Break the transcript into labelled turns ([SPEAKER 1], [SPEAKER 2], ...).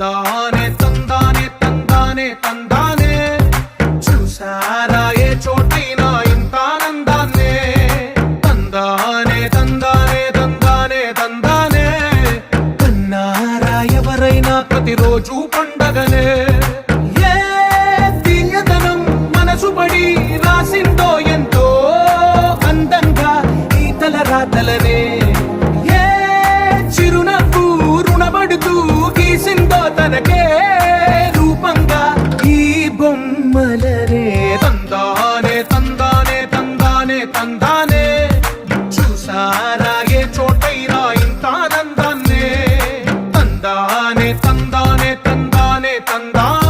[SPEAKER 1] తందానే తందానే తందానే తందానే చూసారా ఏ చోటైనా ఇంత ఆనందాన్నే తందానే తందానే తందానే తందానే కన్నారా ఎవరైనా ప్రతిరోజు పండగనే ఏ తీయదనం మనసు పడి రాసిందో ఎంతో అందంగా ఈ తలరాతలనే ఏ చిరునవ్వు రుణపడుతూ గీసిందో తనకే రూపంగా ఈ బొమ్మలనే తందానే తందానే తందానే తందానే చూసారా ఏ చోటైనా ఇంత ఆనందాన్నే తందానే తందానే తందానే తందానే